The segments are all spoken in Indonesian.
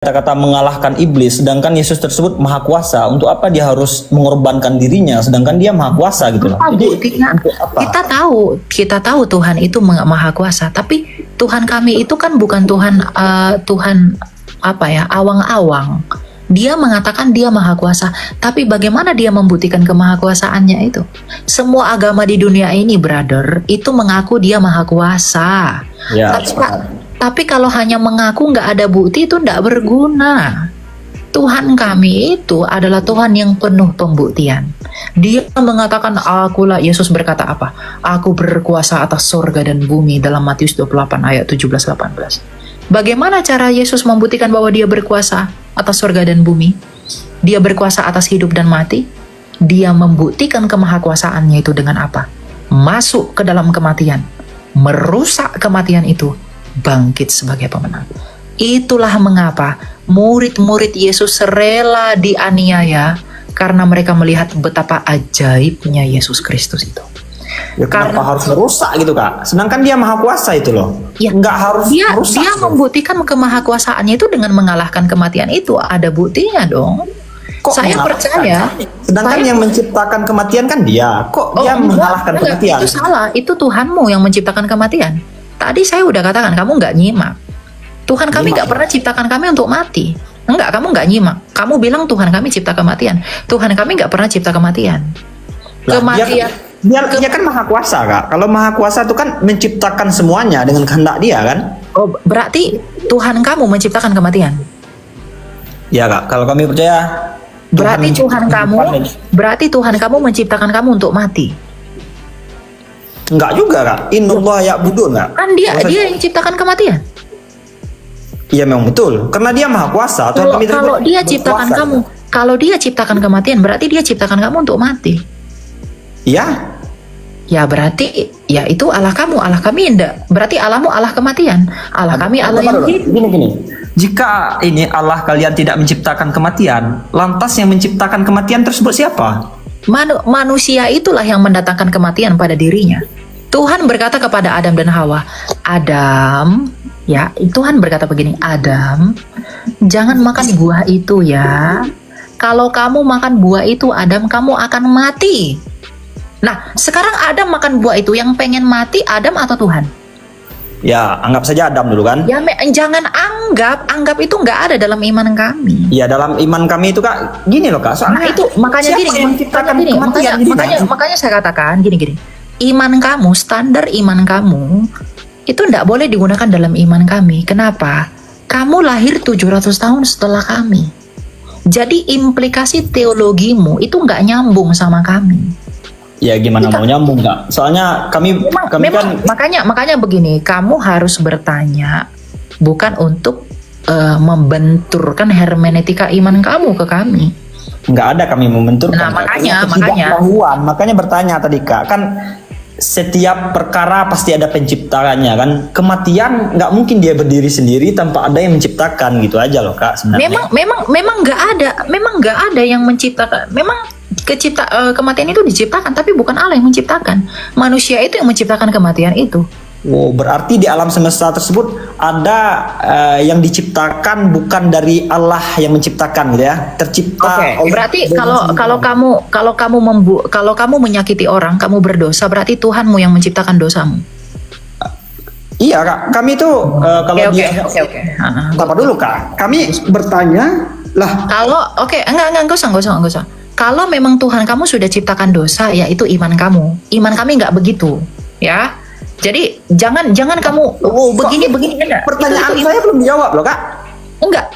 kata-kata mengalahkan iblis, sedangkan Yesus tersebut maha kuasa. Untuk apa dia harus mengorbankan dirinya, sedangkan dia maha kuasa gitu loh. Jadi apa? Kita tahu Tuhan itu maha kuasa, tapi Tuhan kami itu kan bukan Tuhan apa ya, awang-awang. Dia mengatakan dia maha kuasa, tapi bagaimana dia membuktikan kemahakuasaannya itu? Semua agama di dunia ini, brother, itu mengaku dia maha kuasa. Ya, tapi kalau hanya mengaku nggak ada bukti itu nggak berguna. Tuhan kami itu adalah Tuhan yang penuh pembuktian. Dia mengatakan, akulah, Yesus berkata apa? Aku berkuasa atas surga dan bumi, dalam Matius 28 ayat 17-18. Bagaimana cara Yesus membuktikan bahwa dia berkuasa atas surga dan bumi? Dia berkuasa atas hidup dan mati. Dia membuktikan kemahakuasaannya itu dengan apa? Masuk ke dalam kematian, merusak kematian itu, bangkit sebagai pemenang. Itulah mengapa murid-murid Yesus rela dianiaya, karena mereka melihat betapa ajaibnya Yesus Kristus itu. Ya, kenapa harus merusak gitu, Kak? Sedangkan dia maha kuasa itu loh. Ya, nggak harus merusak. Dia membuktikan kemahakuasaannya itu dengan mengalahkan kematian itu. Ada buktinya dong. Kok saya percaya. Sedangkan yang menciptakan kematian kan dia. Kok dia mengalahkan kematian? Itu salah. Itu Tuhanmu yang menciptakan kematian. Tadi saya udah katakan, kamu nggak nyimak. Tuhan kami nggak pernah ciptakan kami untuk mati. Enggak, kamu nggak nyimak. Kamu bilang Tuhan kami cipta kematian. Tuhan kami nggak pernah cipta kematian. Kematian. Dia kan maha kuasa, Kak. Kalau maha kuasa itu kan menciptakan semuanya dengan kehendak dia kan. Oh, berarti Tuhan kamu menciptakan kematian? Ya, Kak. Kalau kami percaya. Berarti Tuhan kamu menciptakan kamu untuk mati. Enggak juga, Kak. Innallaha ya'budun, Kak. Kan dia yang ciptakan kematian. Iya, memang betul. Karena dia maha kuasa. Kalau dia ciptakan kamu, kalau dia ciptakan kematian, berarti dia ciptakan kamu untuk mati. Iya. Ya berarti ya itu Allah kamu, Allah kami enggak. Berarti Allahmu Allah kematian, Allah kami Allah yang hidup. Gini. Jika ini Allah kalian tidak menciptakan kematian, lantas yang menciptakan kematian tersebut siapa? Manusia itulah yang mendatangkan kematian pada dirinya. Tuhan berkata kepada Adam dan Hawa, Adam, ya, Tuhan berkata begini, Adam, jangan makan buah itu ya. Kalau kamu makan buah itu, Adam, kamu akan mati. Nah, sekarang Adam makan buah itu, yang pengen mati Adam atau Tuhan? Ya, anggap saja Adam dulu kan. Ya, jangan anggap itu nggak ada dalam iman kami. Ya, dalam iman kami itu, Kak, gini loh, Kak. Soalnya nah, itu makanya makanya saya katakan gini. Iman kamu, standar iman kamu itu nggak boleh digunakan dalam iman kami. Kenapa? Kamu lahir 700 tahun setelah kami. Jadi implikasi teologimu itu nggak nyambung sama kami. Ya gimana mau nyambung, Kak? Soalnya kami kan makanya begini, kamu harus bertanya bukan untuk membenturkan hermeneutika iman kamu ke kami. Nggak ada kami membenturkan. Nah, makanya bertanya tadi, Kak, kan setiap perkara pasti ada penciptaannya kan. Kematian nggak mungkin dia berdiri sendiri tanpa ada yang menciptakan, gitu aja loh, Kak, sebenarnya. Memang nggak ada yang menciptakan. Memang kematian itu diciptakan, tapi bukan Allah yang menciptakan. Manusia itu yang menciptakan kematian itu. Oh, berarti di alam semesta tersebut ada yang diciptakan bukan dari Allah yang menciptakan, gitu ya? Tercipta. Okay. Berarti kalau kamu menyakiti orang, kamu berdosa, berarti Tuhanmu yang menciptakan dosamu. Iya, Kak. Kami itu apa dulu, Kak? Kami bertanya lah. Kalau enggak usah. Kalau memang Tuhan kamu sudah ciptakan dosa, ya itu iman kamu. Iman kami nggak begitu, ya. Jadi jangan kamu begini enggak. Pertanyaan saya belum dijawab loh, Kak. Enggak.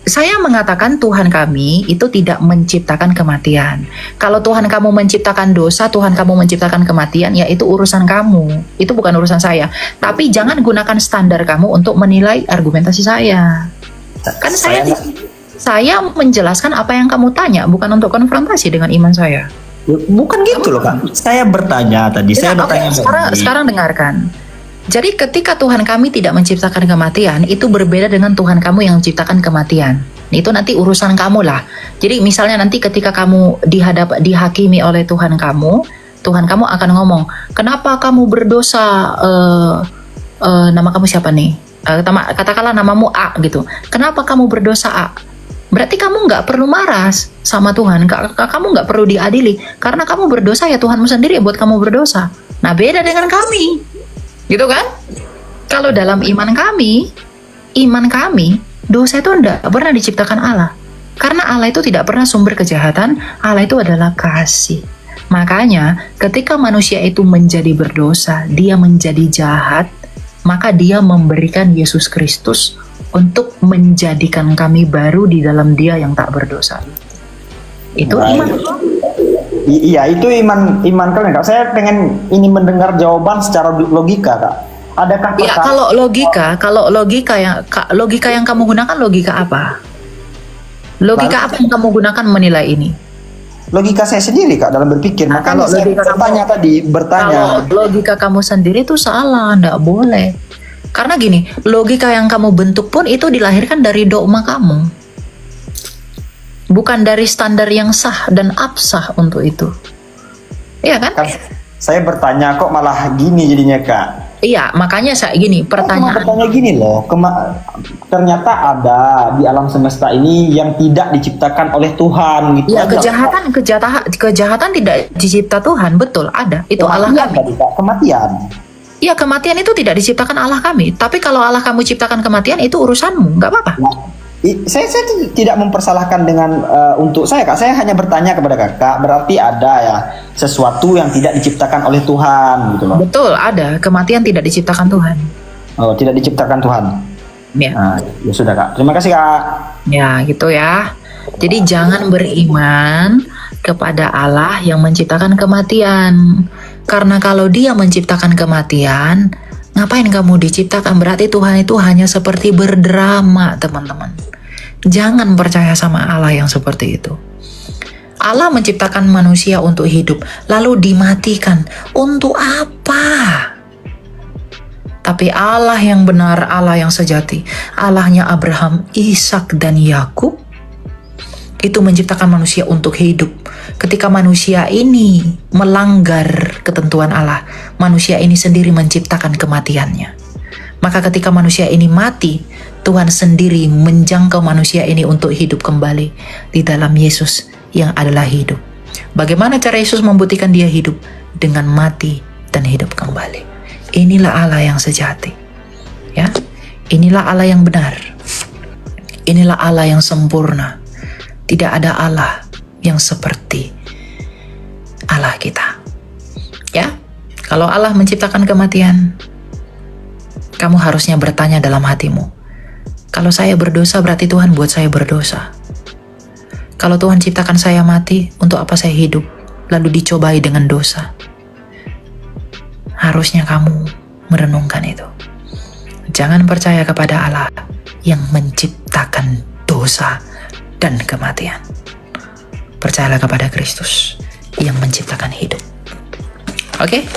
Saya mengatakan Tuhan kami itu tidak menciptakan kematian. Kalau Tuhan kamu menciptakan dosa, Tuhan kamu menciptakan kematian, ya itu urusan kamu. Itu bukan urusan saya. Tapi jangan gunakan standar kamu untuk menilai argumentasi saya. Kan saya menjelaskan apa yang kamu tanya, bukan untuk konfrontasi dengan iman saya. Bukan gitu loh, Kak. Saya bertanya tadi. Sekarang dengarkan. Jadi ketika Tuhan kami tidak menciptakan kematian, itu berbeda dengan Tuhan kamu yang menciptakan kematian. Itu nanti urusan kamu lah. Jadi misalnya nanti ketika kamu dihakimi oleh Tuhan kamu akan ngomong, kenapa kamu berdosa? Nama kamu siapa nih? katakanlah namamu A gitu. Kenapa kamu berdosa A? Berarti kamu nggak perlu marah sama Tuhan, kamu nggak perlu diadili, karena kamu berdosa ya Tuhanmu sendiri yang buat kamu berdosa. Nah beda dengan kami, gitu kan? Kalau dalam iman kami, dosa itu tidak pernah diciptakan Allah. Karena Allah itu tidak pernah sumber kejahatan, Allah itu adalah kasih. Makanya ketika manusia itu menjadi berdosa, dia menjadi jahat, maka dia memberikan Yesus Kristus untuk menjadikan kami baru di dalam Dia yang tak berdosa. Itu iman. Iya, itu iman kalian, Kak. Saya pengen ini mendengar jawaban secara logika, Kak. Adakah ya, kalau logika yang kamu gunakan logika apa? Logika apa yang kamu gunakan menilai ini? Logika saya sendiri, Kak, dalam berpikir. Nah, makanya saya bertanya. Kalau logika kamu sendiri itu salah, enggak boleh. Karena gini, logika yang kamu bentuk pun itu dilahirkan dari dogma kamu. Bukan dari standar yang sah dan absah untuk itu. Iya kan? Saya bertanya kok malah gini jadinya, Kak. Iya, makanya saya gini, pertanyaan. Bertanya gini loh, ternyata ada di alam semesta ini yang tidak diciptakan oleh Tuhan gitu. Ya, kejahatan tidak dicipta Tuhan, betul, ada. Itu Allah kami. Kematian. Ya, kematian itu tidak diciptakan Allah kami. Tapi kalau Allah kamu ciptakan kematian, itu urusanmu, nggak apa-apa. Nah, saya tidak mempersalahkan dengan untuk saya, Kak. Saya hanya bertanya kepada Kakak, berarti ada ya sesuatu yang tidak diciptakan oleh Tuhan gitu loh. Betul, ada. Kematian tidak diciptakan Tuhan. Oh, tidak diciptakan Tuhan. Ya. Nah, ya sudah, Kak. Terima kasih, Kak. Ya, gitu ya. Jadi jangan beriman kepada Allah yang menciptakan kematian. Karena kalau Dia menciptakan kematian, ngapain kamu diciptakan? Berarti Tuhan itu hanya seperti berdrama, teman-teman. Jangan percaya sama Allah yang seperti itu. Allah menciptakan manusia untuk hidup, lalu dimatikan. Untuk apa? Tapi Allah yang benar, Allah yang sejati, Allahnya Abraham, Ishak, dan Yakub, itu menciptakan manusia untuk hidup. Ketika manusia ini melanggar ketentuan Allah, manusia ini sendiri menciptakan kematiannya. Maka ketika manusia ini mati, Tuhan sendiri menjangkau manusia ini untuk hidup kembali di dalam Yesus yang adalah hidup. Bagaimana cara Yesus membuktikan Dia hidup? Dengan mati dan hidup kembali. Inilah Allah yang sejati. Ya, inilah Allah yang benar. Inilah Allah yang sempurna. Tidak ada Allah yang seperti Allah kita. Ya, kalau Allah menciptakan kematian, kamu harusnya bertanya dalam hatimu, kalau saya berdosa berarti Tuhan buat saya berdosa. Kalau Tuhan ciptakan saya mati, untuk apa saya hidup lalu dicobai dengan dosa? Harusnya kamu merenungkan itu. Jangan percaya kepada Allah yang menciptakan dosa dan kematian. Percayalah kepada Kristus yang menciptakan hidup. Oke?